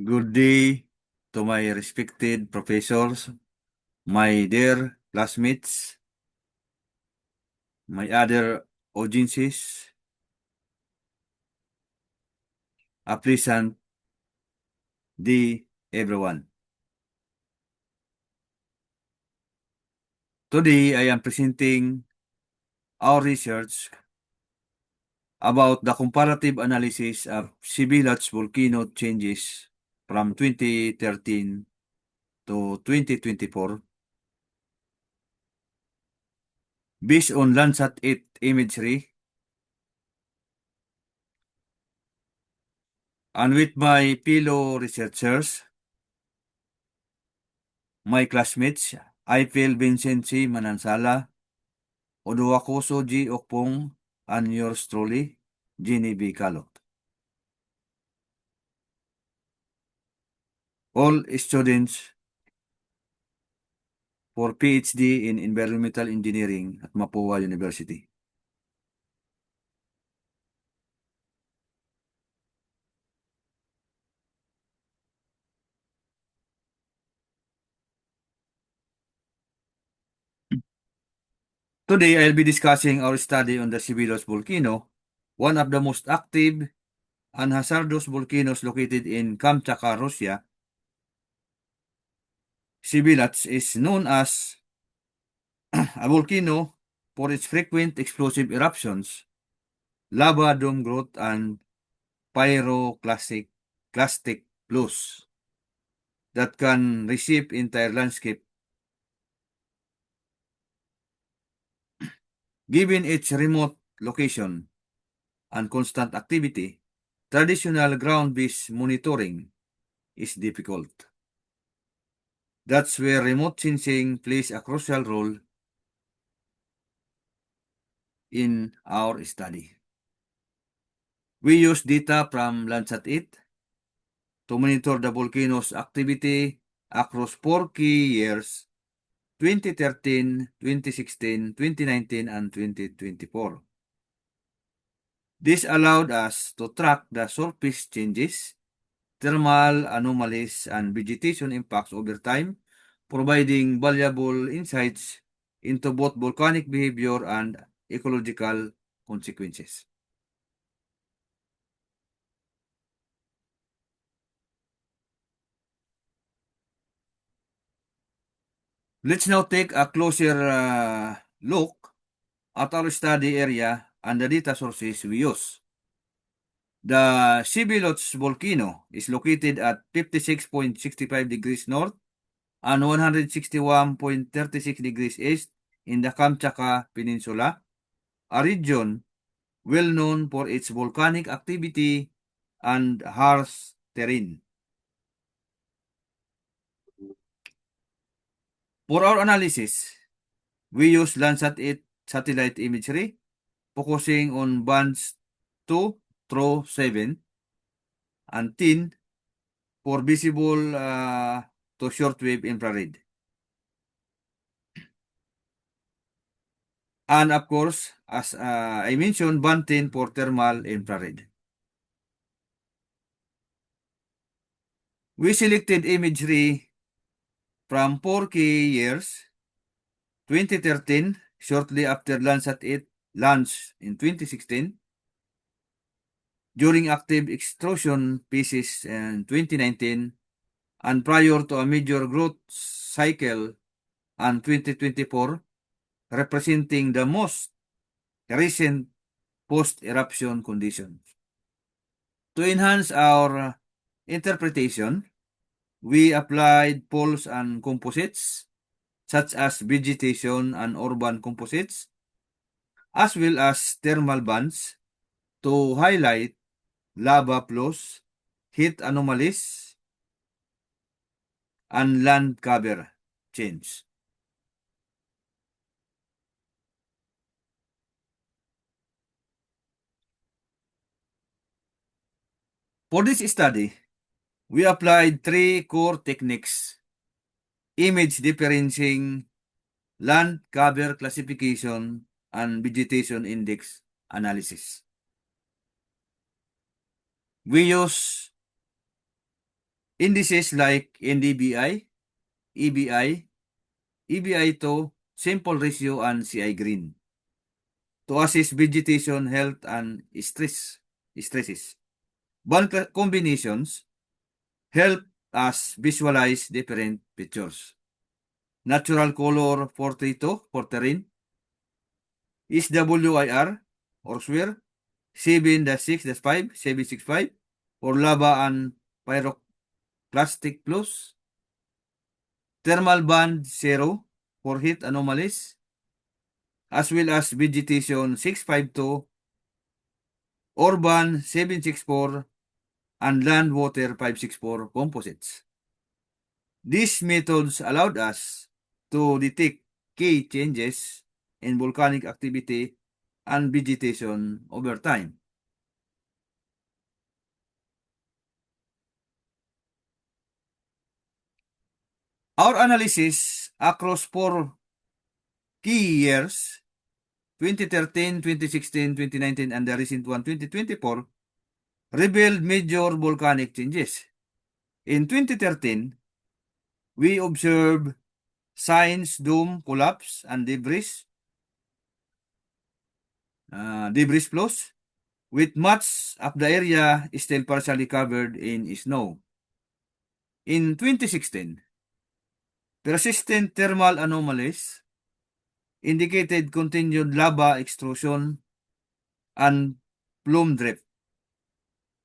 Good day to my respected professors, my dear classmates, my other audiences, a pleasant day, everyone. Today, I am presenting our research about the comparative analysis of Sibilats volcano changes from 2013 to 2024 based on Landsat 8 imagery and with my fellow researchers, my classmates, Aipel Vincenzi Manansala, Oduakoso G. Okpong, and yours truly, Jenny B. Calot. All students for PhD in Environmental Engineering at Mapua University. Today, I'll be discussing our study on the Sibilos volcano, one of the most active and hazardous volcanoes located in Kamchatka, Russia. Sibilats is known as a volcano for its frequent explosive eruptions, lava dome growth, and pyroclastic flows that can reshape entire landscape. Given its remote location and constant activity, traditional ground-based monitoring is difficult. That's where remote sensing plays a crucial role in our study. We use data from Landsat 8 to monitor the volcano's activity across 4 key years: 2013, 2016, 2019, and 2024. This allowed us to track the surface changes, thermal anomalies, and vegetation impacts over time, providing valuable insights into both volcanic behavior and ecological consequences. Let's now take a closer look at our study area and the data sources we use. The Sibilots volcano is located at 56.65 degrees north and 161.36 degrees east in the Kamchatka Peninsula, a region well known for its volcanic activity and harsh terrain. For our analysis, we use Landsat 8 satellite imagery, focusing on bands 2 through 7 and 10 for visible to shortwave infrared. And of course, as I mentioned, band 10 for thermal infrared. We selected imagery from 4 key years: 2013, shortly after Landsat 8 launched in 2016, during active extrusion phases in 2019, and prior to a major growth cycle, and 2024, representing the most recent post-eruption conditions. To enhance our interpretation, we applied poles and composites, such as vegetation and urban composites, as well as thermal bands, to highlight lava flows, heat anomalies, and land cover change. For this study, we applied 3 core techniques: image differencing, land cover classification, and vegetation index analysis. We use Indices like NDBI, EBI, EBI to sample ratio and CI green to assess vegetation health and stresses. Bond combinations help us visualize different pictures. Natural color 42 for terrain is WIR or SWIR 7-6-5 765 for lava and pyroclastic flows. Thermal band 0 for heat anomalies, as well as vegetation 652, urban 764, and land water 564 composites. These methods allowed us to detect key changes in volcanic activity and vegetation over time. Our analysis across 4 key years, 2013, 2016, 2019, and the recent one, 2024, revealed major volcanic changes. In 2013, we observed Science Dome collapse and debris flows, with much of the area still partially covered in snow. In 2016, persistent thermal anomalies indicated continued lava extrusion and plume drift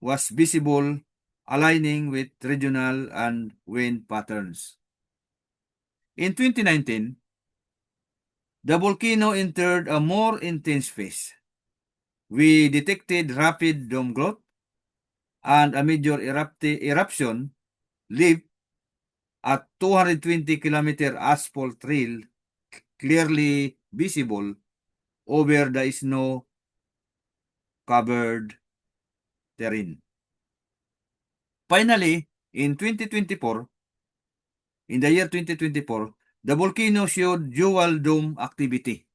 was visible, aligning with regional and wind patterns. In 2019, the volcano entered a more intense phase. We detected rapid dome growth and a major eruption left at 220-kilometer asphalt trail clearly visible over the snow-covered terrain. Finally, in the year 2024, the volcano showed dual dome activity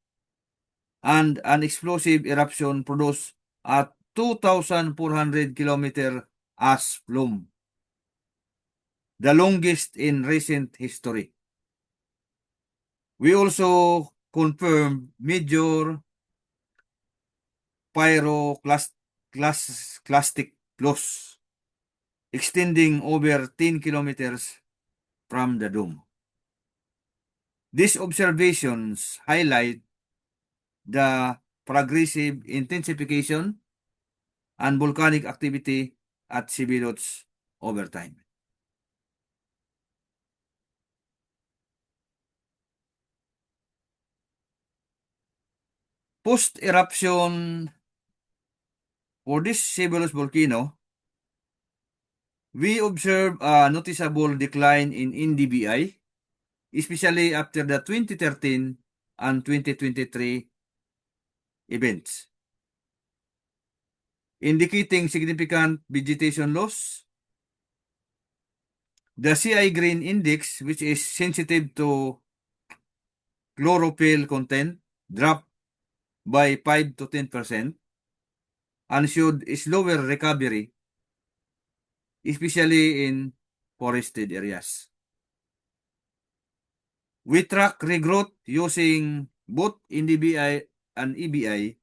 and an explosive eruption produced at 2,400-kilometer ash plume, the longest in recent history. We also confirmed major pyroclastic flows extending over 10 kilometers from the dome. These observations highlight the progressive intensification and volcanic activity at Sibilots over time. Post-eruption for this Sibilos volcano, we observe a noticeable decline in NDBI, especially after the 2013 and 2023 events, indicating significant vegetation loss. The CI green index, which is sensitive to chlorophyll content, dropped by 5 to 10% and showed slower recovery, especially in forested areas. We track regrowth using both NDBI and EBI,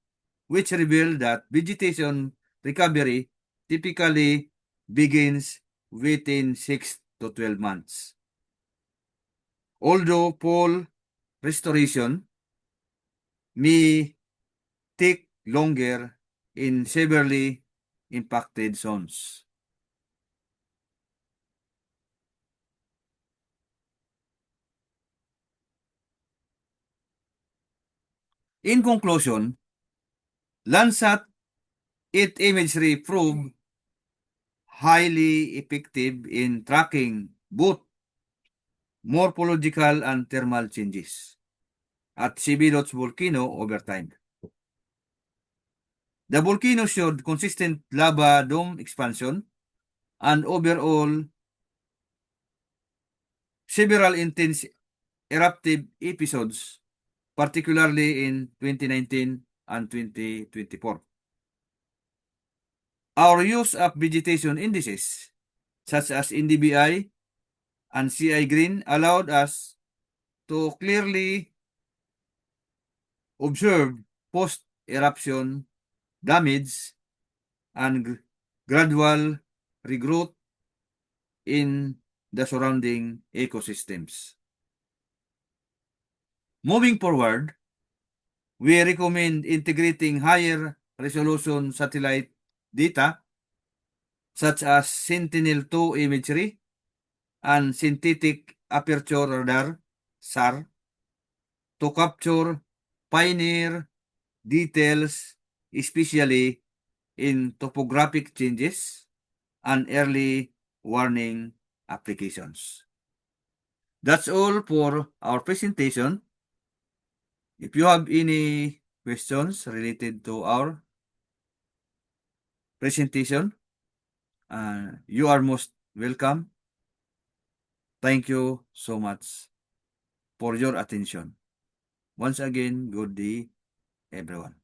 which reveal that vegetation recovery typically begins within 6 to 12 months. Although full restoration may take longer in severely impacted zones. In conclusion, Landsat 8 imagery proved highly effective in tracking both morphological and thermal changes at Sibilots volcano over time. The volcano showed consistent lava dome expansion and overall several intense eruptive episodes, particularly in 2019 and 2024. Our use of vegetation indices such as NDBI and CI Green allowed us to clearly observe post-eruption damage and gradual regrowth in the surrounding ecosystems. Moving forward, we recommend integrating higher resolution satellite data such as Sentinel-2 imagery and synthetic aperture radar (SAR) to capture pioneer details, especially in topographic changes and early warning applications. That's all for our presentation. If you have any questions related to our presentation, you are most welcome. Thank you so much for your attention. Once again, good day, everyone.